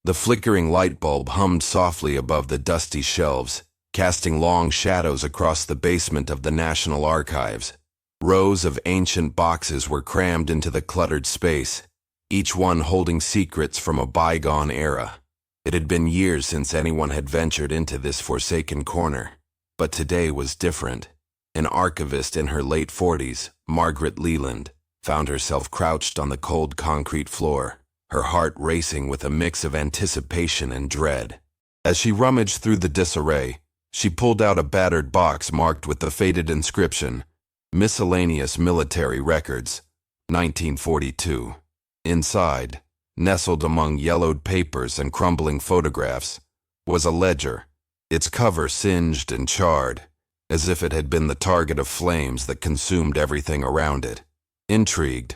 The flickering light bulb hummed softly above the dusty shelves, casting long shadows across the basement of the National Archives. Rows of ancient boxes were crammed into the cluttered space, each one holding secrets from a bygone era. It had been years since anyone had ventured into this forsaken corner, but today was different. An archivist in her late 40s, Margaret Leland, found herself crouched on the cold concrete floor, her heart racing with a mix of anticipation and dread. As she rummaged through the disarray, she pulled out a battered box marked with the faded inscription, "Miscellaneous Military Records, 1942. Inside, nestled among yellowed papers and crumbling photographs, was a ledger, its cover singed and charred, as if it had been the target of flames that consumed everything around it. Intrigued,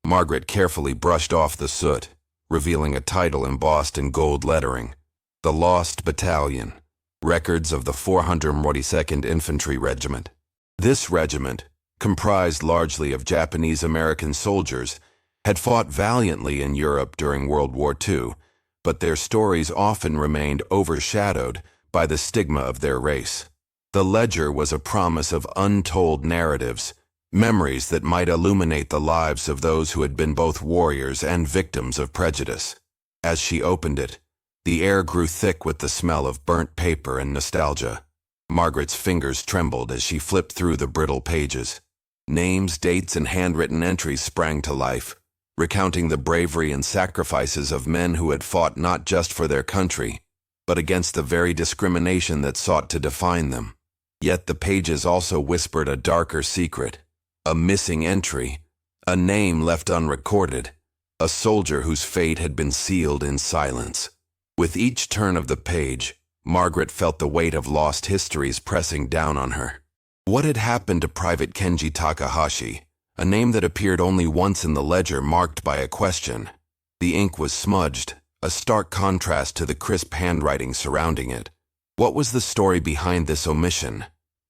Margaret carefully brushed off the soot, revealing a title embossed in gold lettering, "The Lost Battalion, Records of the 442nd Infantry Regiment." This regiment, comprised largely of Japanese-American soldiers, had fought valiantly in Europe during World War II, but their stories often remained overshadowed by the stigma of their race. The ledger was a promise of untold narratives, memories that might illuminate the lives of those who had been both warriors and victims of prejudice. As she opened it, the air grew thick with the smell of burnt paper and nostalgia. Margaret's fingers trembled as she flipped through the brittle pages. Names, dates, and handwritten entries sprang to life, recounting the bravery and sacrifices of men who had fought not just for their country, but against the very discrimination that sought to define them. Yet the pages also whispered a darker secret, a missing entry, a name left unrecorded, a soldier whose fate had been sealed in silence. With each turn of the page, Margaret felt the weight of lost histories pressing down on her. What had happened to Private Kenji Takahashi, a name that appeared only once in the ledger marked by a question? The ink was smudged, a stark contrast to the crisp handwriting surrounding it. What was the story behind this omission?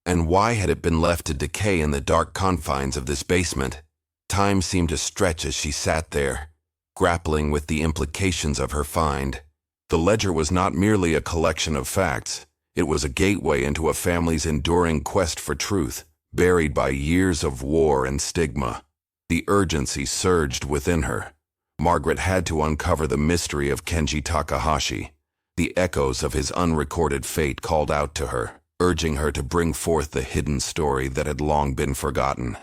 And why had it been left to decay in the dark confines of this basement? Time seemed to stretch as she sat there, grappling with the implications of her find. The ledger was not merely a collection of facts. It was a gateway into a family's enduring quest for truth, buried by years of war and stigma. The urgency surged within her. Margaret had to uncover the mystery of Kenji Takahashi. The echoes of his unrecorded fate called out to her, urging her to bring forth the hidden story that had long been forgotten.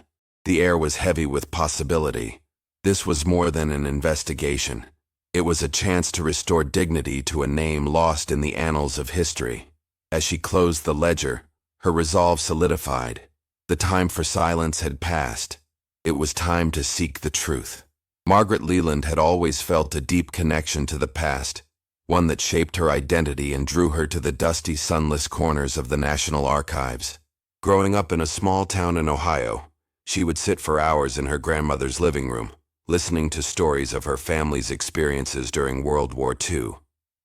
The air was heavy with possibility. This was more than an investigation. It was a chance to restore dignity to a name lost in the annals of history. As she closed the ledger, her resolve solidified. The time for silence had passed. It was time to seek the truth. Margaret Leland had always felt a deep connection to the past, one that shaped her identity and drew her to the dusty, sunless corners of the National Archives. Growing up in a small town in Ohio, she would sit for hours in her grandmother's living room, listening to stories of her family's experiences during World War II.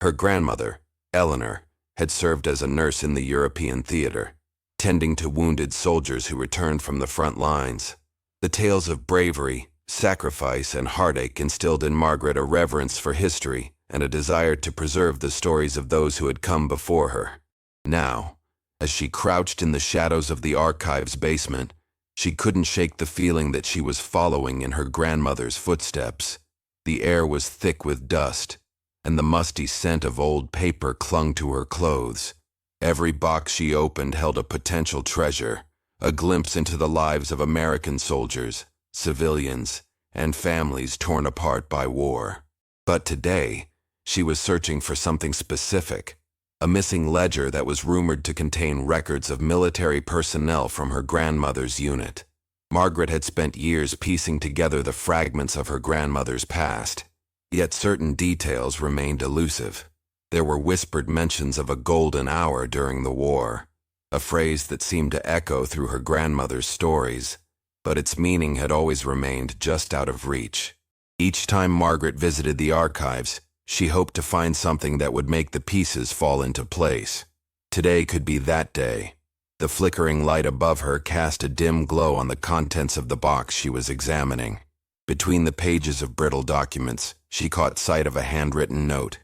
Her grandmother, Eleanor, had served as a nurse in the European theater, tending to wounded soldiers who returned from the front lines. The tales of bravery, sacrifice, and heartache instilled in Margaret a reverence for history and a desire to preserve the stories of those who had come before her. Now, as she crouched in the shadows of the archive's basement, she couldn't shake the feeling that she was following in her grandmother's footsteps. The air was thick with dust, and the musty scent of old paper clung to her clothes. Every box she opened held a potential treasure, a glimpse into the lives of American soldiers, civilians, and families torn apart by war. But today, she was searching for something specific, a missing ledger that was rumored to contain records of military personnel from her grandmother's unit. Margaret had spent years piecing together the fragments of her grandmother's past, yet certain details remained elusive. There were whispered mentions of a golden hour during the war, a phrase that seemed to echo through her grandmother's stories, but its meaning had always remained just out of reach. Each time Margaret visited the archives, she hoped to find something that would make the pieces fall into place. Today could be that day. The flickering light above her cast a dim glow on the contents of the box she was examining. Between the pages of brittle documents, she caught sight of a handwritten note.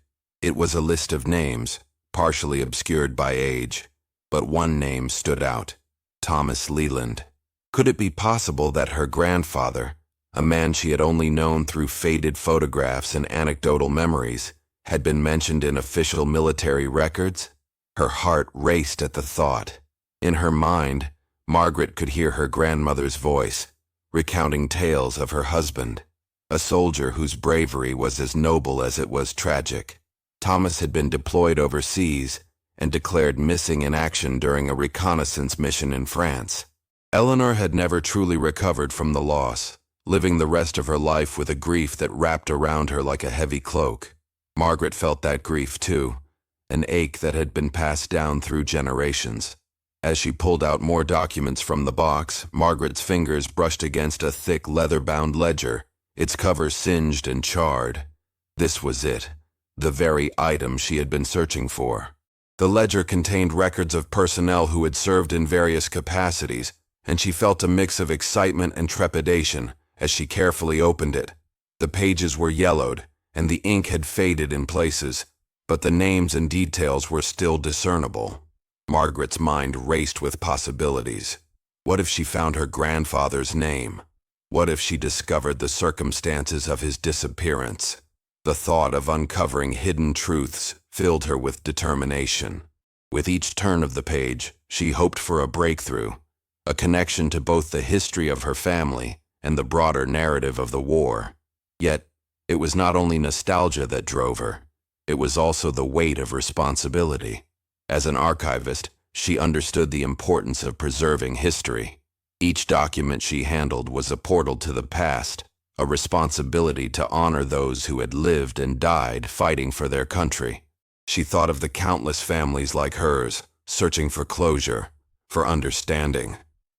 It was a list of names, partially obscured by age, but one name stood out: Thomas Leland. Could it be possible that her grandfather, a man she had only known through faded photographs and anecdotal memories, had been mentioned in official military records? Her heart raced at the thought. In her mind, Margaret could hear her grandmother's voice, recounting tales of her husband, a soldier whose bravery was as noble as it was tragic. Thomas had been deployed overseas and declared missing in action during a reconnaissance mission in France. Eleanor had never truly recovered from the loss, living the rest of her life with a grief that wrapped around her like a heavy cloak. Margaret felt that grief too, an ache that had been passed down through generations. As she pulled out more documents from the box, Margaret's fingers brushed against a thick leather-bound ledger, its cover singed and charred. This was it, the very item she had been searching for. The ledger contained records of personnel who had served in various capacities, and she felt a mix of excitement and trepidation as she carefully opened it. The pages were yellowed, and the ink had faded in places, but the names and details were still discernible. Margaret's mind raced with possibilities. What if she found her grandfather's name? What if she discovered the circumstances of his disappearance? The thought of uncovering hidden truths filled her with determination. With each turn of the page, she hoped for a breakthrough, a connection to both the history of her family and the broader narrative of the war. Yet, it was not only nostalgia that drove her, it was also the weight of responsibility. As an archivist, she understood the importance of preserving history. Each document she handled was a portal to the past, a responsibility to honor those who had lived and died fighting for their country. She thought of the countless families like hers, searching for closure, for understanding.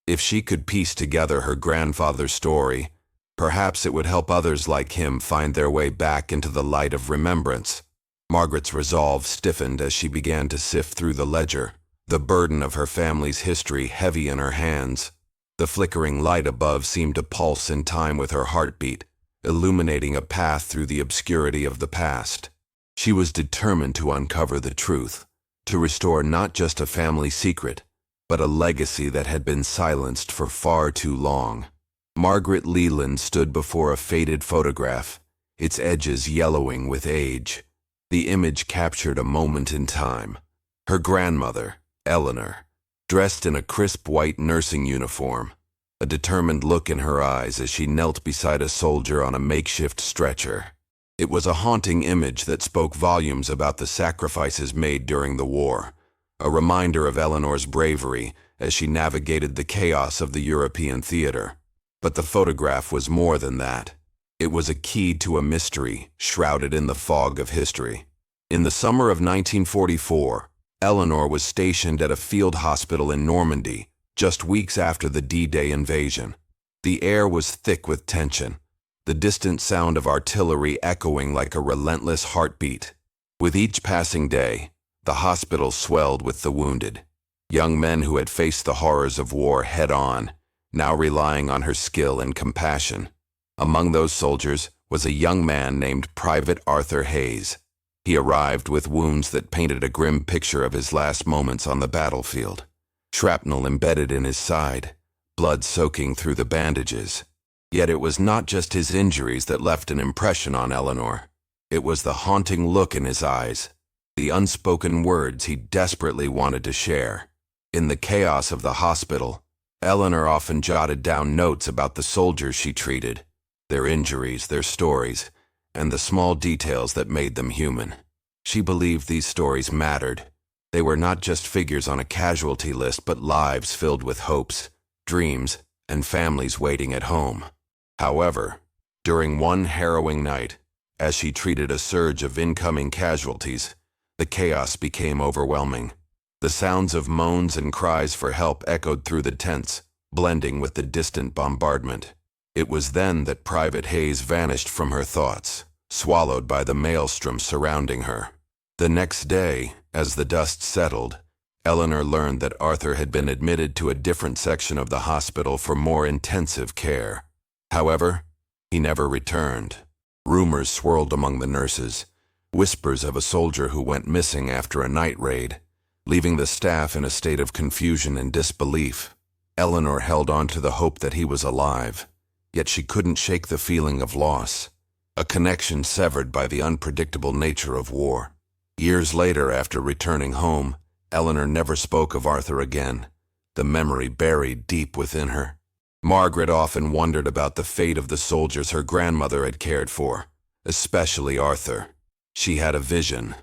If she could piece together her grandfather's story, perhaps it would help others like him find their way back into the light of remembrance. Margaret's resolve stiffened as she began to sift through the ledger, the burden of her family's history heavy in her hands. The flickering light above seemed to pulse in time with her heartbeat, illuminating a path through the obscurity of the past. She was determined to uncover the truth, to restore not just a family secret, but a legacy that had been silenced for far too long. Margaret Leland stood before a faded photograph, its edges yellowing with age. The image captured a moment in time. Her grandmother, Eleanor, dressed in a crisp white nursing uniform, a determined look in her eyes as she knelt beside a soldier on a makeshift stretcher. It was a haunting image that spoke volumes about the sacrifices made during the war, a reminder of Eleanor's bravery as she navigated the chaos of the European theater. But the photograph was more than that. It was a key to a mystery shrouded in the fog of history. In the summer of 1944, Eleanor was stationed at a field hospital in Normandy, just weeks after the D-Day invasion. The air was thick with tension, the distant sound of artillery echoing like a relentless heartbeat. With each passing day, the hospital swelled with the wounded, young men who had faced the horrors of war head-on, now relying on her skill and compassion. Among those soldiers was a young man named Private Arthur Hayes. He arrived with wounds that painted a grim picture of his last moments on the battlefield. Shrapnel embedded in his side, blood soaking through the bandages. Yet it was not just his injuries that left an impression on Eleanor. It was the haunting look in his eyes, the unspoken words he desperately wanted to share. In the chaos of the hospital, Eleanor often jotted down notes about the soldiers she treated, their injuries, their stories, and the small details that made them human. She believed these stories mattered. They were not just figures on a casualty list, but lives filled with hopes, dreams, and families waiting at home. However, during one harrowing night, as she treated a surge of incoming casualties, the chaos became overwhelming. The sounds of moans and cries for help echoed through the tents, blending with the distant bombardment. It was then that Private Hayes vanished from her thoughts, swallowed by the maelstrom surrounding her. The next day, as the dust settled, Eleanor learned that Arthur had been admitted to a different section of the hospital for more intensive care. However, he never returned. Rumors swirled among the nurses. whispers of a soldier who went missing after a night raid, leaving the staff in a state of confusion and disbelief. Eleanor held on to the hope that he was alive, yet she couldn't shake the feeling of loss, a connection severed by the unpredictable nature of war. Years later, after returning home, Eleanor never spoke of Arthur again, the memory buried deep within her. Margaret often wondered about the fate of the soldiers her grandmother had cared for, especially Arthur. She had a vision.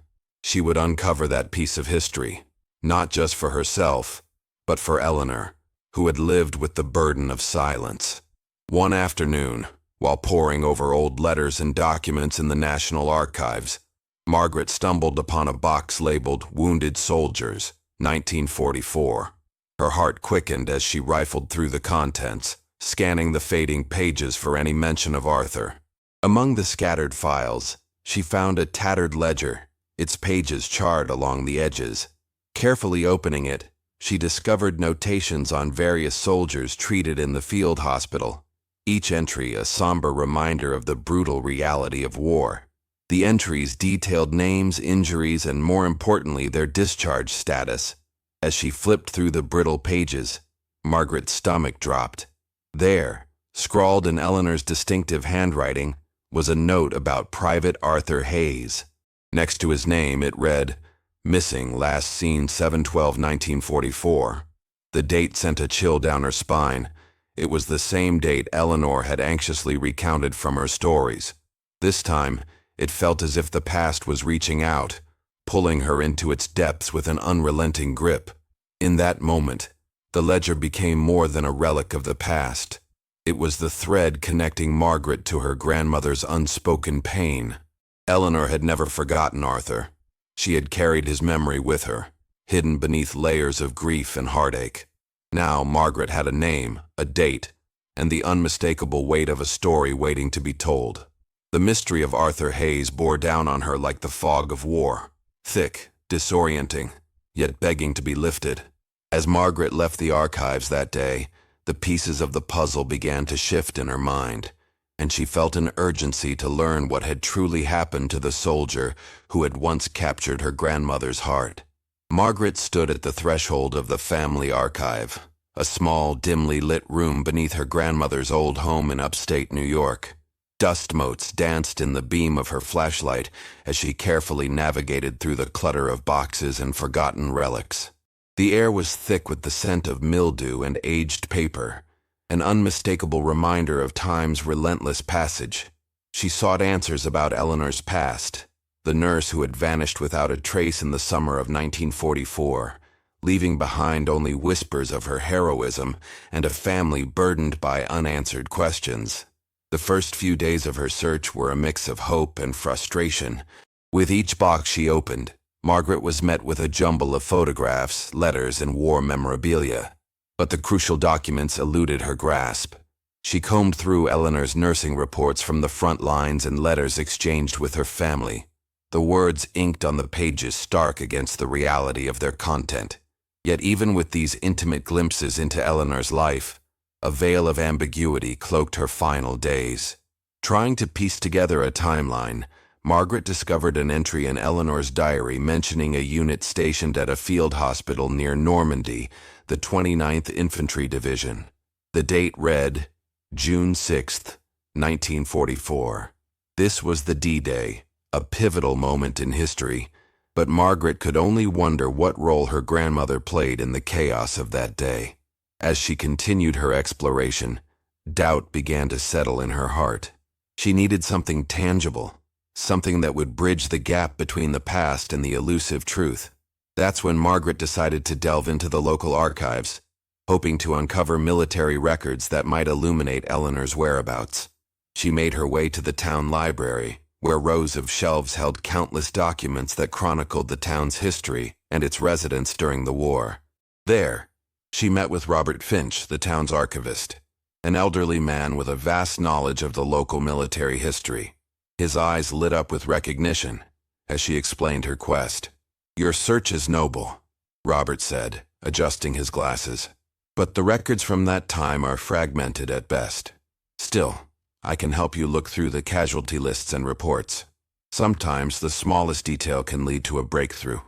She would uncover that piece of history, not just for herself, but for Eleanor, who had lived with the burden of silence. One afternoon, while poring over old letters and documents in the National Archives, Margaret stumbled upon a box labeled "Wounded Soldiers, 1944. Her heart quickened as she rifled through the contents, scanning the fading pages for any mention of Arthur. Among the scattered files, she found a tattered ledger, its pages charred along the edges. Carefully opening it, she discovered notations on various soldiers treated in the field hospital, each entry a somber reminder of the brutal reality of war. The entries detailed names, injuries, and more importantly, their discharge status. As she flipped through the brittle pages, Margaret's stomach dropped. There, scrawled in Eleanor's distinctive handwriting, was a note about Private Arthur Hayes. Next to his name, it read, "Missing, last seen 7/12/1944. The date sent a chill down her spine. It was the same date Eleanor had anxiously recounted from her stories. This time, it felt as if the past was reaching out, pulling her into its depths with an unrelenting grip. In that moment, the ledger became more than a relic of the past. It was the thread connecting Margaret to her grandmother's unspoken pain. Eleanor had never forgotten Arthur. She had carried his memory with her, hidden beneath layers of grief and heartache. Now Margaret had a name, a date, and the unmistakable weight of a story waiting to be told. The mystery of Arthur Hayes bore down on her like the fog of war, thick, disorienting, yet begging to be lifted. As Margaret left the archives that day, the pieces of the puzzle began to shift in her mind, and she felt an urgency to learn what had truly happened to the soldier who had once captured her grandmother's heart. Margaret stood at the threshold of the family archive, a small, dimly lit room beneath her grandmother's old home in upstate New York. Dust motes danced in the beam of her flashlight as she carefully navigated through the clutter of boxes and forgotten relics. The air was thick with the scent of mildew and aged paper, an unmistakable reminder of time's relentless passage. She sought answers about Eleanor's past, the nurse who had vanished without a trace in the summer of 1944, leaving behind only whispers of her heroism and a family burdened by unanswered questions. The first few days of her search were a mix of hope and frustration. With each box she opened, Margaret was met with a jumble of photographs, letters, and war memorabilia. But the crucial documents eluded her grasp. She combed through Eleanor's nursing reports from the front lines and letters exchanged with her family, the words inked on the pages stark against the reality of their content. Yet even with these intimate glimpses into Eleanor's life, a veil of ambiguity cloaked her final days. Trying to piece together a timeline, Margaret discovered an entry in Eleanor's diary mentioning a unit stationed at a field hospital near Normandy, the 29th Infantry Division. The date read, June 6th, 1944. This was the D-Day, a pivotal moment in history, but Margaret could only wonder what role her grandmother played in the chaos of that day. As she continued her exploration, doubt began to settle in her heart. She needed something tangible, something that would bridge the gap between the past and the elusive truth. That's when Margaret decided to delve into the local archives, hoping to uncover military records that might illuminate Eleanor's whereabouts. She made her way to the town library, where rows of shelves held countless documents that chronicled the town's history and its residents during the war. There, she met with Robert Finch, the town's archivist, an elderly man with a vast knowledge of the local military history. His eyes lit up with recognition as she explained her quest. "Your search is noble," Robert said, adjusting his glasses, "but the records from that time are fragmented at best. Still, I can help you look through the casualty lists and reports." Sometimes the smallest detail can lead to a breakthrough.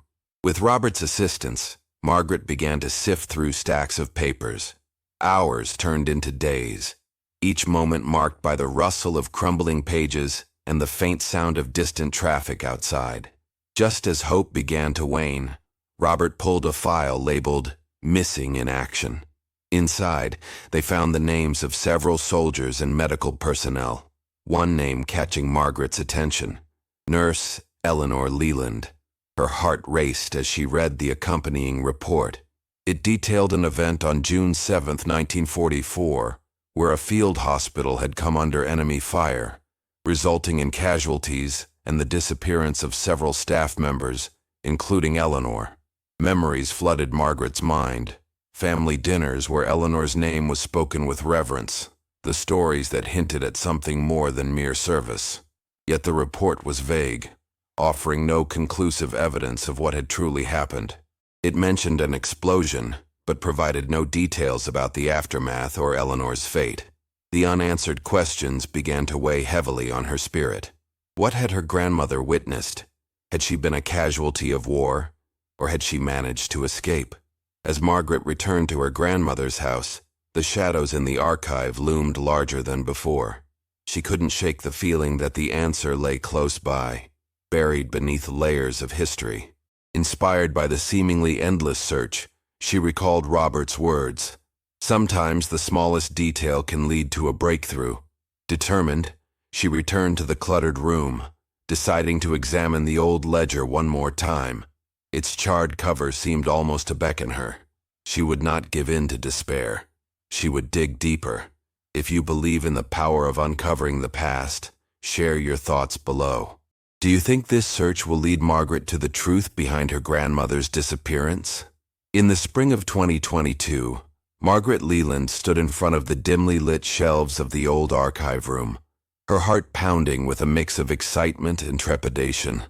With Robert's assistance, Margaret began to sift through stacks of papers. Hours turned into days, each moment marked by the rustle of crumbling pages and the faint sound of distant traffic outside. Just as hope began to wane, Robert pulled a file labeled "Missing in Action." Inside, they found the names of several soldiers and medical personnel, one name catching Margaret's attention: Nurse Eleanor Leland. Her heart raced as she read the accompanying report. It detailed an event on June 7, 1944, where a field hospital had come under enemy fire, resulting in casualties and the disappearance of several staff members, including Eleanor. Memories flooded Margaret's mind. Family dinners where Eleanor's name was spoken with reverence, the stories that hinted at something more than mere service. Yet the report was vague, offering no conclusive evidence of what had truly happened. It mentioned an explosion, but provided no details about the aftermath or Eleanor's fate. The unanswered questions began to weigh heavily on her spirit. What had her grandmother witnessed? Had she been a casualty of war, or had she managed to escape? As Margaret returned to her grandmother's house, the shadows in the archive loomed larger than before. She couldn't shake the feeling that the answer lay close by, buried beneath layers of history. Inspired by the seemingly endless search, she recalled Robert's words. Sometimes the smallest detail can lead to a breakthrough. Determined, she returned to the cluttered room, deciding to examine the old ledger one more time. Its charred cover seemed almost to beckon her. She would not give in to despair. She would dig deeper. If you believe in the power of uncovering the past, share your thoughts below. Do you think this search will lead Margaret to the truth behind her grandmother's disappearance? In the spring of 2022, Margaret Leland stood in front of the dimly lit shelves of the old archive room, her heart pounding with a mix of excitement and trepidation.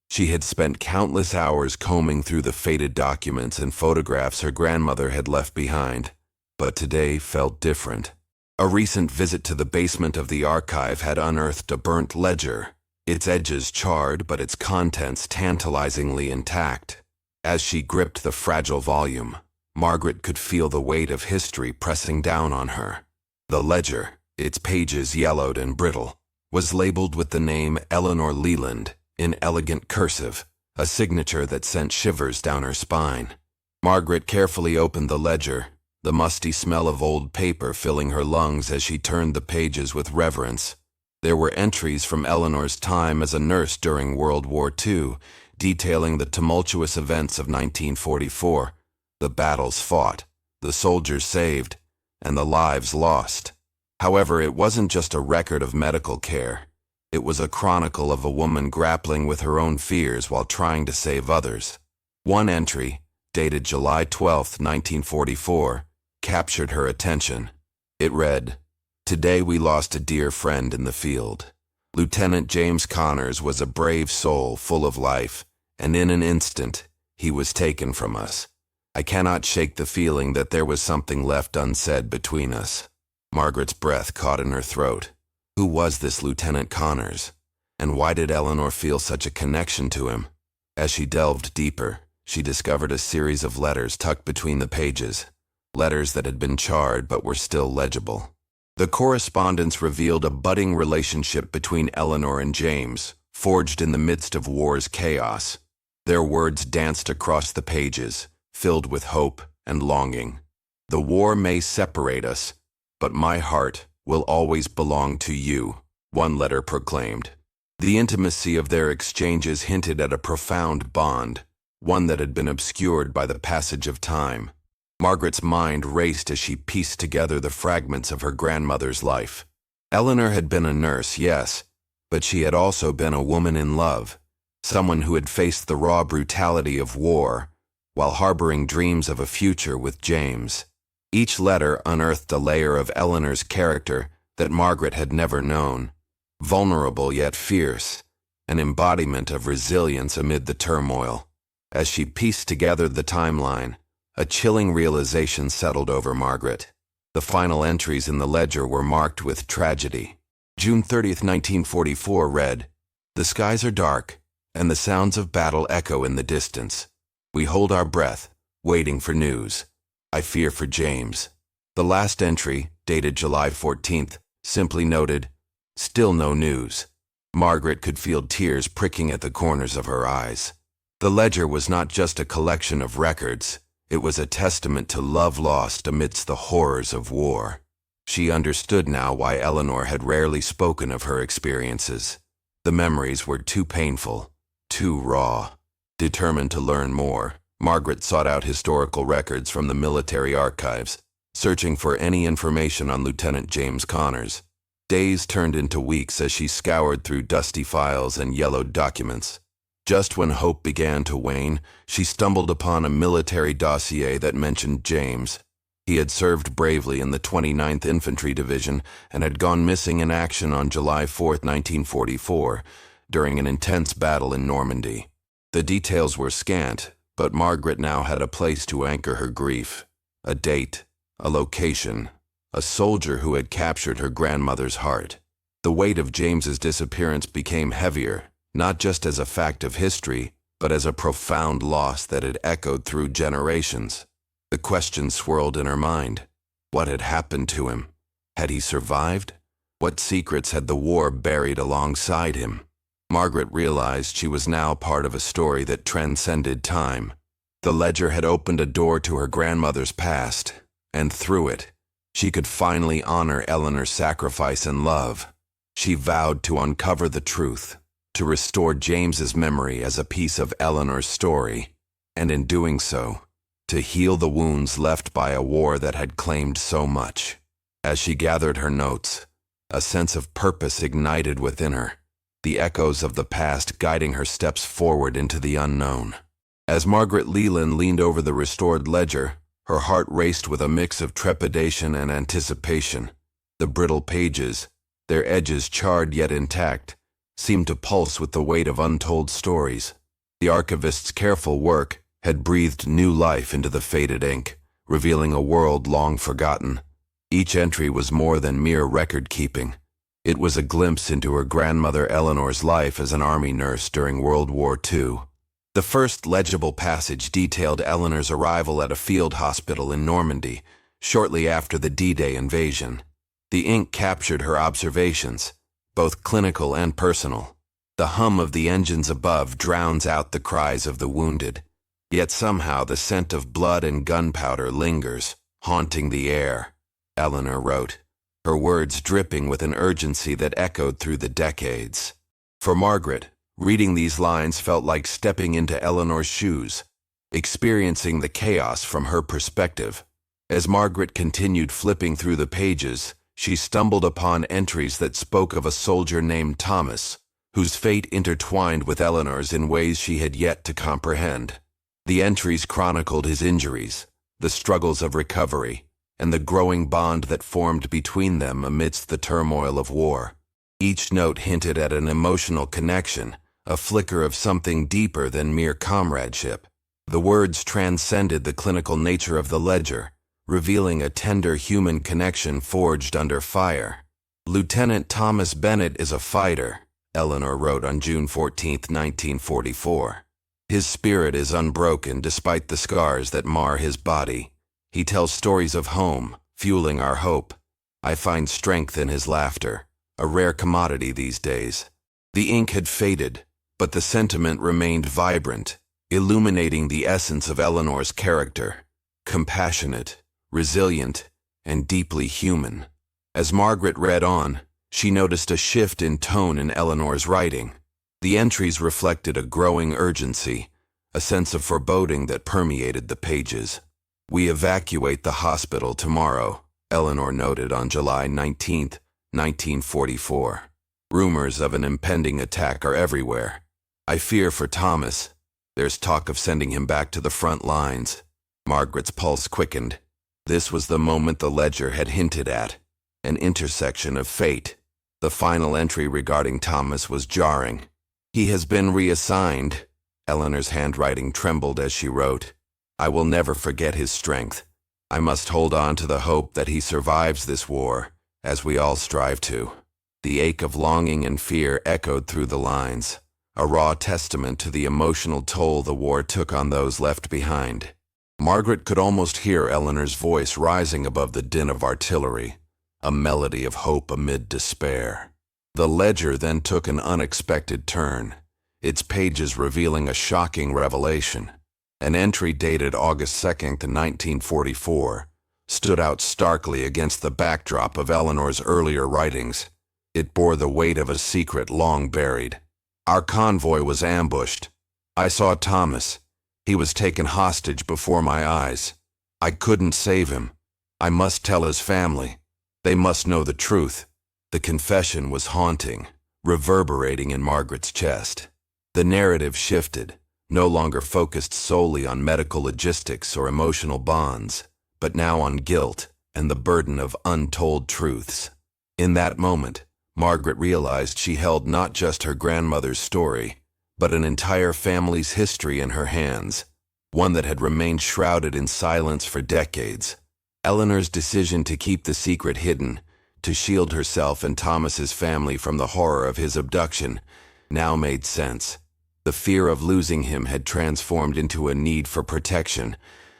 She had spent countless hours combing through the faded documents and photographs her grandmother had left behind, but today felt different. A recent visit to the basement of the archive had unearthed a burnt ledger, its edges charred but its contents tantalizingly intact. As she gripped the fragile volume, Margaret could feel the weight of history pressing down on her. The ledger, its pages yellowed and brittle, was labeled with the name Eleanor Leland in elegant cursive, a signature that sent shivers down her spine. Margaret carefully opened the ledger, the musty smell of old paper filling her lungs as she turned the pages with reverence. There were entries from Eleanor's time as a nurse during World War II, detailing the tumultuous events of 1944, the battles fought, the soldiers saved, and the lives lost. However, it wasn't just a record of medical care. It was a chronicle of a woman grappling with her own fears while trying to save others. One entry, dated July 12, 1944, captured her attention. It read, "Today we lost a dear friend in the field. Lieutenant James Connors was a brave soul full of life, and in an instant, he was taken from us. I cannot shake the feeling that there was something left unsaid between us." Margaret's breath caught in her throat. Who was this Lieutenant Connors? And why did Eleanor feel such a connection to him? As she delved deeper, she discovered a series of letters tucked between the pages, letters that had been charred but were still legible. The correspondence revealed a budding relationship between Eleanor and James, forged in the midst of war's chaos. Their words danced across the pages, filled with hope and longing. "The war may separate us, but my heart will always belong to you," one letter proclaimed. The intimacy of their exchanges hinted at a profound bond, one that had been obscured by the passage of time. Margaret's mind raced as she pieced together the fragments of her grandmother's life. Eleanor had been a nurse, yes, but she had also been a woman in love, someone who had faced the raw brutality of war while harboring dreams of a future with James. Each letter unearthed a layer of Eleanor's character that Margaret had never known, vulnerable yet fierce, an embodiment of resilience amid the turmoil. As she pieced together the timeline, a chilling realization settled over Margaret. The final entries in the ledger were marked with tragedy. June 30, 1944 read, The skies are dark, and the sounds of battle echo in the distance. We hold our breath, waiting for news. I fear for James. The last entry, dated July 14th, simply noted, "Still no news." Margaret could feel tears pricking at the corners of her eyes. The ledger was not just a collection of records. It was a testament to love lost amidst the horrors of war. She understood now why Eleanor had rarely spoken of her experiences. The memories were too painful, too raw. Determined to learn more, Margaret sought out historical records from the military archives, searching for any information on Lieutenant James Connors. Days turned into weeks as she scoured through dusty files and yellowed documents. Just when hope began to wane, she stumbled upon a military dossier that mentioned James. He had served bravely in the 29th Infantry Division and had gone missing in action on July 4, 1944, during an intense battle in Normandy. The details were scant, but Margaret now had a place to anchor her grief. A date, a location, a soldier who had captured her grandmother's heart. The weight of James's disappearance became heavier, not just as a fact of history, but as a profound loss that had echoed through generations. The question swirled in her mind. What had happened to him? Had he survived? What secrets had the war buried alongside him? Margaret realized she was now part of a story that transcended time. The ledger had opened a door to her grandmother's past, and through it, she could finally honor Eleanor's sacrifice and love. She vowed to uncover the truth, to restore James's memory as a piece of Eleanor's story, and in doing so, to heal the wounds left by a war that had claimed so much. As she gathered her notes, a sense of purpose ignited within her, the echoes of the past guiding her steps forward into the unknown. As Margaret Leland leaned over the restored ledger, her heart raced with a mix of trepidation and anticipation. The brittle pages, their edges charred yet intact, seemed to pulse with the weight of untold stories. The archivist's careful work had breathed new life into the faded ink, revealing a world long forgotten. Each entry was more than mere record-keeping. It was a glimpse into her grandmother Eleanor's life as an army nurse during World War II. The first legible passage detailed Eleanor's arrival at a field hospital in Normandy, shortly after the D-Day invasion. The ink captured her observations, both clinical and personal. The hum of the engines above drowns out the cries of the wounded. Yet somehow the scent of blood and gunpowder lingers, haunting the air, Eleanor wrote, her words dripping with an urgency that echoed through the decades. For Margaret, reading these lines felt like stepping into Eleanor's shoes, experiencing the chaos from her perspective. As Margaret continued flipping through the pages, she stumbled upon entries that spoke of a soldier named Thomas, whose fate intertwined with Eleanor's in ways she had yet to comprehend. The entries chronicled his injuries, the struggles of recovery, and the growing bond that formed between them amidst the turmoil of war. Each note hinted at an emotional connection, a flicker of something deeper than mere comradeship. The words transcended the clinical nature of the ledger, revealing a tender human connection forged under fire. "Lieutenant Thomas Bennett is a fighter," Eleanor wrote on June 14, 1944. "His spirit is unbroken despite the scars that mar his body. He tells stories of home, fueling our hope. I find strength in his laughter, a rare commodity these days." The ink had faded, but the sentiment remained vibrant, illuminating the essence of Eleanor's character: compassionate, resilient, and deeply human. As Margaret read on, she noticed a shift in tone in Eleanor's writing. The entries reflected a growing urgency, a sense of foreboding that permeated the pages. "We evacuate the hospital tomorrow," Eleanor noted on July 19, 1944. "Rumors of an impending attack are everywhere. I fear for Thomas. There's talk of sending him back to the front lines." Margaret's pulse quickened. This was the moment the ledger had hinted at, an intersection of fate. The final entry regarding Thomas was jarring. "He has been reassigned." Eleanor's handwriting trembled as she wrote. "I will never forget his strength. I must hold on to the hope that he survives this war, as we all strive to." The ache of longing and fear echoed through the lines, a raw testament to the emotional toll the war took on those left behind. Margaret could almost hear Eleanor's voice rising above the din of artillery, a melody of hope amid despair. The ledger then took an unexpected turn, its pages revealing a shocking revelation. An entry dated August 2nd, 1944, stood out starkly against the backdrop of Eleanor's earlier writings. It bore the weight of a secret long buried. Our convoy was ambushed. I saw Thomas. He was taken hostage before my eyes. I couldn't save him. I must tell his family. They must know the truth. The confession was haunting, reverberating in Margaret's chest. The narrative shifted, no longer focused solely on medical logistics or emotional bonds, but now on guilt and the burden of untold truths. In that moment, Margaret realized she held not just her grandmother's story, but an entire family's history in her hands, one that had remained shrouded in silence for decades. Eleanor's decision to keep the secret hidden, to shield herself and Thomas's family from the horror of his abduction, now made sense. The fear of losing him had transformed into a need for protection,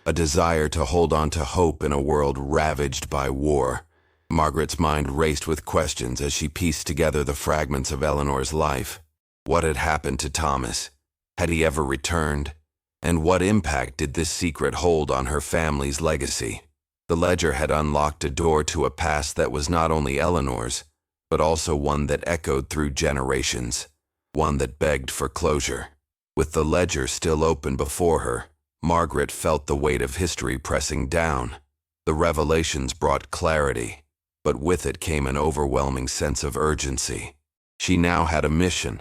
a desire to hold on to hope in a world ravaged by war. Margaret's mind raced with questions as she pieced together the fragments of Eleanor's life. What had happened to Thomas? Had he ever returned? And what impact did this secret hold on her family's legacy? The ledger had unlocked a door to a past that was not only Eleanor's, but also one that echoed through generations, one that begged for closure. With the ledger still open before her, Margaret felt the weight of history pressing down. The revelations brought clarity, but with it came an overwhelming sense of urgency. She now had a mission: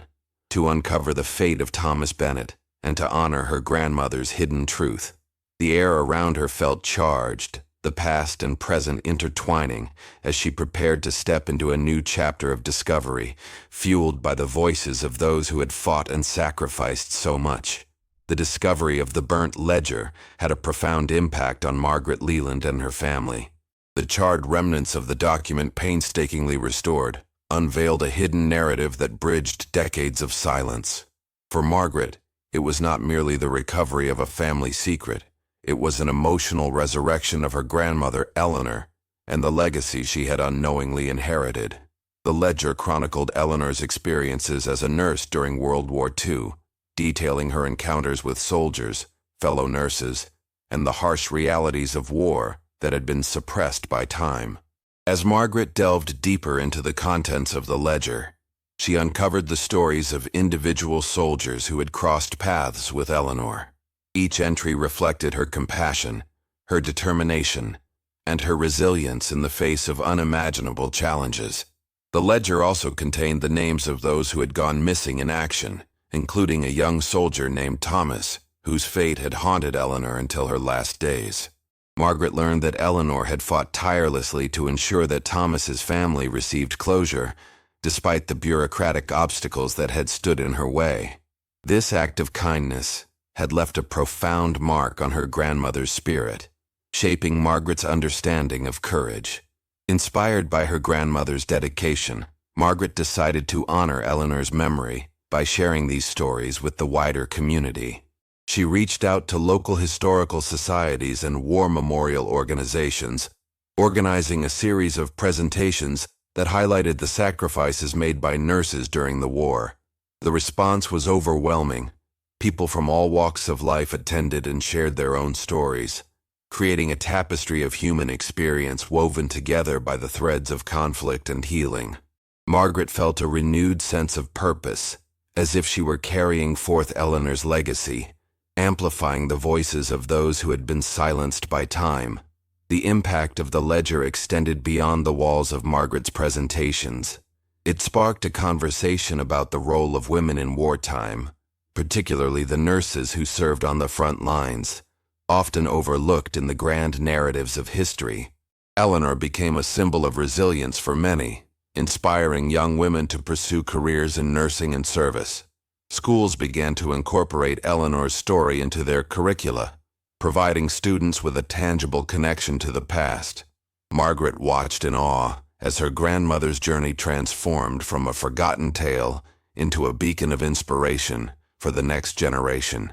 to uncover the fate of Thomas Bennett and to honor her grandmother's hidden truth. The air around her felt charged, the past and present intertwining as she prepared to step into a new chapter of discovery, fueled by the voices of those who had fought and sacrificed so much. The discovery of the burnt ledger had a profound impact on Margaret Leland and her family. The charred remnants of the document, painstakingly restored, unveiled a hidden narrative that bridged decades of silence. For Margaret, it was not merely the recovery of a family secret. It was an emotional resurrection of her grandmother, Eleanor, and the legacy she had unknowingly inherited. The ledger chronicled Eleanor's experiences as a nurse during World War II, detailing her encounters with soldiers, fellow nurses, and the harsh realities of war that had been suppressed by time. As Margaret delved deeper into the contents of the ledger, she uncovered the stories of individual soldiers who had crossed paths with Eleanor. Each entry reflected her compassion, her determination, and her resilience in the face of unimaginable challenges. The ledger also contained the names of those who had gone missing in action, including a young soldier named Thomas, whose fate had haunted Eleanor until her last days. Margaret learned that Eleanor had fought tirelessly to ensure that Thomas's family received closure, despite the bureaucratic obstacles that had stood in her way. This act of kindness had left a profound mark on her grandmother's spirit, shaping Margaret's understanding of courage. Inspired by her grandmother's dedication, Margaret decided to honor Eleanor's memory by sharing these stories with the wider community. She reached out to local historical societies and war memorial organizations, organizing a series of presentations that highlighted the sacrifices made by nurses during the war. The response was overwhelming. People from all walks of life attended and shared their own stories, creating a tapestry of human experience woven together by the threads of conflict and healing. Margaret felt a renewed sense of purpose, as if she were carrying forth Eleanor's legacy, amplifying the voices of those who had been silenced by time. The impact of the ledger extended beyond the walls of Margaret's presentations. It sparked a conversation about the role of women in wartime, particularly the nurses who served on the front lines, often overlooked in the grand narratives of history. Eleanor became a symbol of resilience for many, inspiring young women to pursue careers in nursing and service. Schools began to incorporate Eleanor's story into their curricula, providing students with a tangible connection to the past. Margaret watched in awe as her grandmother's journey transformed from a forgotten tale into a beacon of inspiration for the next generation.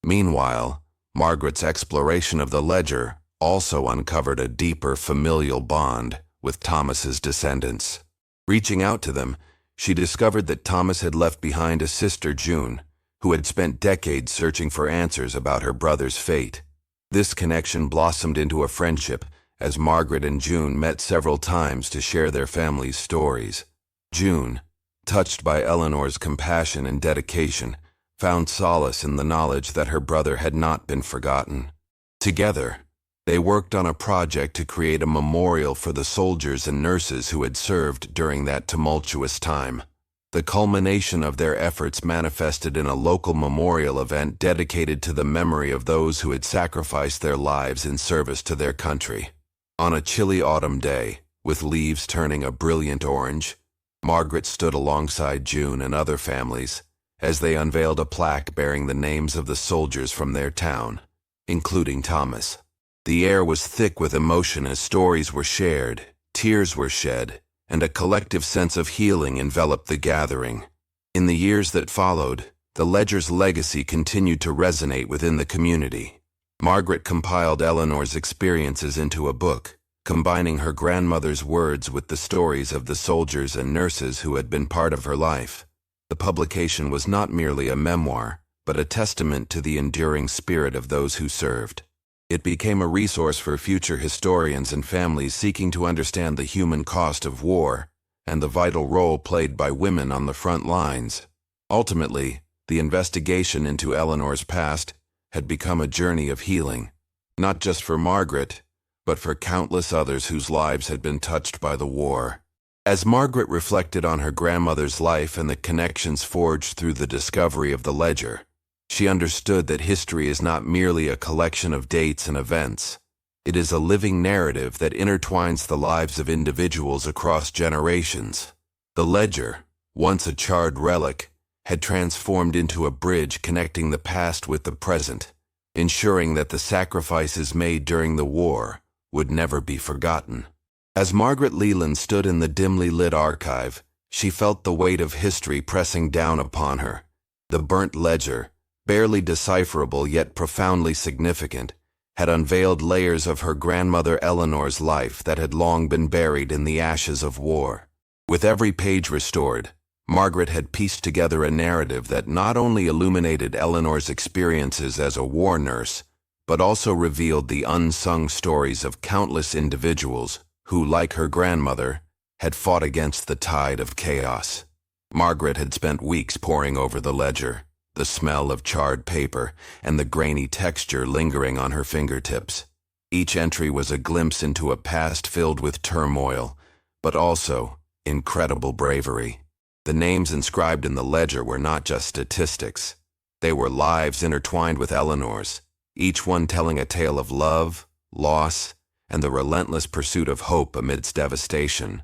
Meanwhile, Margaret's exploration of the ledger also uncovered a deeper familial bond with Thomas's descendants. Reaching out to them, she discovered that Thomas had left behind a sister, June, who had spent decades searching for answers about her brother's fate. This connection blossomed into a friendship as Margaret and June met several times to share their family's stories. June, touched by Eleanor's compassion and dedication, found solace in the knowledge that her brother had not been forgotten. Together, they worked on a project to create a memorial for the soldiers and nurses who had served during that tumultuous time. The culmination of their efforts manifested in a local memorial event dedicated to the memory of those who had sacrificed their lives in service to their country. On a chilly autumn day, with leaves turning a brilliant orange, Margaret stood alongside June and other families as they unveiled a plaque bearing the names of the soldiers from their town, including Thomas. The air was thick with emotion as stories were shared, tears were shed, and a collective sense of healing enveloped the gathering. In the years that followed, the ledger's legacy continued to resonate within the community. Margaret compiled Eleanor's experiences into a book, combining her grandmother's words with the stories of the soldiers and nurses who had been part of her life. The publication was not merely a memoir, but a testament to the enduring spirit of those who served. It became a resource for future historians and families seeking to understand the human cost of war and the vital role played by women on the front lines. Ultimately, the investigation into Eleanor's past had become a journey of healing, not just for Margaret, but for countless others whose lives had been touched by the war. As Margaret reflected on her grandmother's life and the connections forged through the discovery of the ledger, she understood that history is not merely a collection of dates and events. It is a living narrative that intertwines the lives of individuals across generations. The ledger, once a charred relic, had transformed into a bridge connecting the past with the present, ensuring that the sacrifices made during the war would never be forgotten. As Margaret Leland stood in the dimly lit archive, she felt the weight of history pressing down upon her. The burnt ledger, barely decipherable yet profoundly significant, had unveiled layers of her grandmother Eleanor's life that had long been buried in the ashes of war. With every page restored, Margaret had pieced together a narrative that not only illuminated Eleanor's experiences as a war nurse, but also revealed the unsung stories of countless individuals who, like her grandmother, had fought against the tide of chaos. Margaret had spent weeks poring over the ledger, the smell of charred paper and the grainy texture lingering on her fingertips. Each entry was a glimpse into a past filled with turmoil, but also incredible bravery. The names inscribed in the ledger were not just statistics. They were lives intertwined with Eleanor's, each one telling a tale of love, loss, and the relentless pursuit of hope amidst devastation.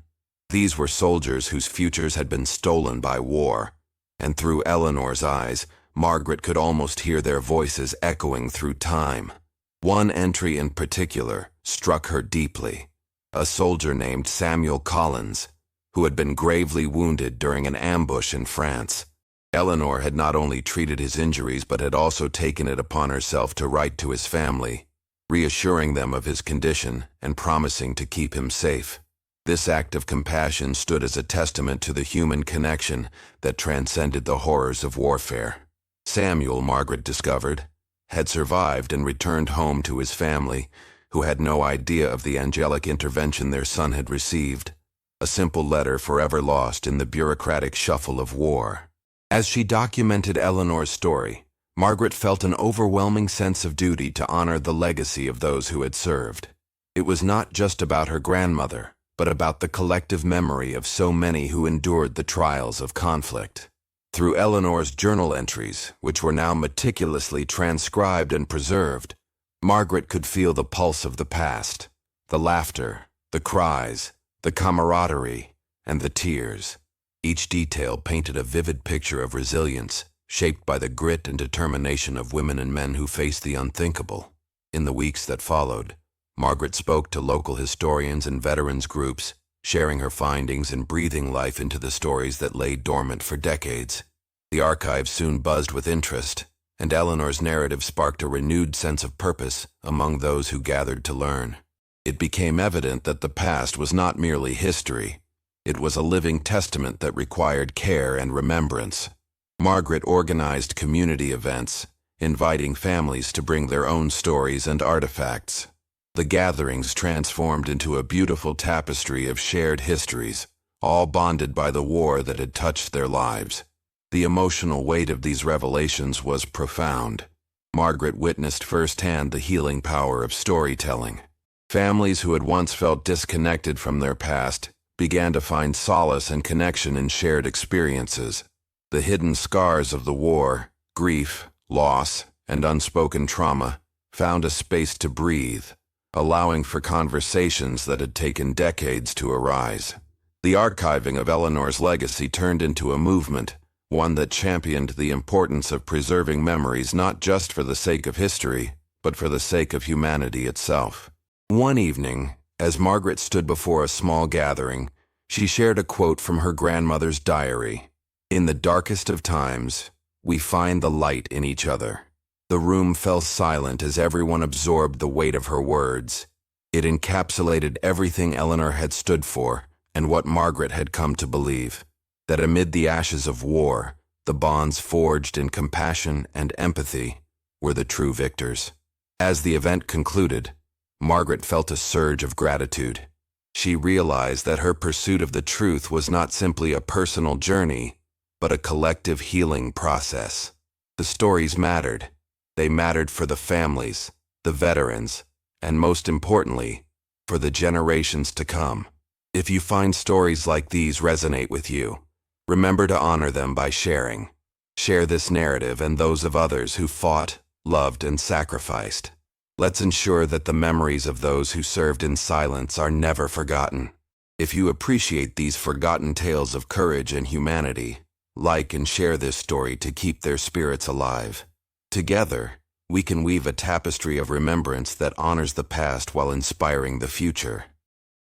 These were soldiers whose futures had been stolen by war, and through Eleanor's eyes, Margaret could almost hear their voices echoing through time. One entry in particular struck her deeply. A soldier named Samuel Collins, who had been gravely wounded during an ambush in France. Eleanor had not only treated his injuries but had also taken it upon herself to write to his family, reassuring them of his condition and promising to keep him safe. This act of compassion stood as a testament to the human connection that transcended the horrors of warfare. Samuel, Margaret discovered, had survived and returned home to his family, who had no idea of the angelic intervention their son had received. A simple letter forever lost in the bureaucratic shuffle of war. As she documented Eleanor's story, Margaret felt an overwhelming sense of duty to honor the legacy of those who had served. It was not just about her grandmother, but about the collective memory of so many who endured the trials of conflict. Through Eleanor's journal entries, which were now meticulously transcribed and preserved, Margaret could feel the pulse of the past, the laughter, the cries, the camaraderie, and the tears. Each detail painted a vivid picture of resilience, shaped by the grit and determination of women and men who faced the unthinkable. In the weeks that followed, Margaret spoke to local historians and veterans groups, sharing her findings and breathing life into the stories that lay dormant for decades. The archive soon buzzed with interest, and Eleanor's narrative sparked a renewed sense of purpose among those who gathered to learn. It became evident that the past was not merely history. It was a living testament that required care and remembrance. Margaret organized community events, inviting families to bring their own stories and artifacts. The gatherings transformed into a beautiful tapestry of shared histories, all bonded by the war that had touched their lives. The emotional weight of these revelations was profound. Margaret witnessed firsthand the healing power of storytelling. Families who had once felt disconnected from their past began to find solace and connection in shared experiences. The hidden scars of the war, grief, loss, and unspoken trauma found a space to breathe, allowing for conversations that had taken decades to arise. The archiving of Eleanor's legacy turned into a movement, one that championed the importance of preserving memories not just for the sake of history, but for the sake of humanity itself. One evening, as Margaret stood before a small gathering, she shared a quote from her grandmother's diary. "In the darkest of times, we find the light in each other." The room fell silent as everyone absorbed the weight of her words. It encapsulated everything Eleanor had stood for and what Margaret had come to believe, that amid the ashes of war, the bonds forged in compassion and empathy were the true victors. As the event concluded, Margaret felt a surge of gratitude. She realized that her pursuit of the truth was not simply a personal journey, but a collective healing process. The stories mattered. They mattered for the families, the veterans, and most importantly, for the generations to come. If you find stories like these resonate with you, remember to honor them by sharing. Share this narrative and those of others who fought, loved, and sacrificed. Let's ensure that the memories of those who served in silence are never forgotten. If you appreciate these forgotten tales of courage and humanity, like and share this story to keep their spirits alive. Together, we can weave a tapestry of remembrance that honors the past while inspiring the future.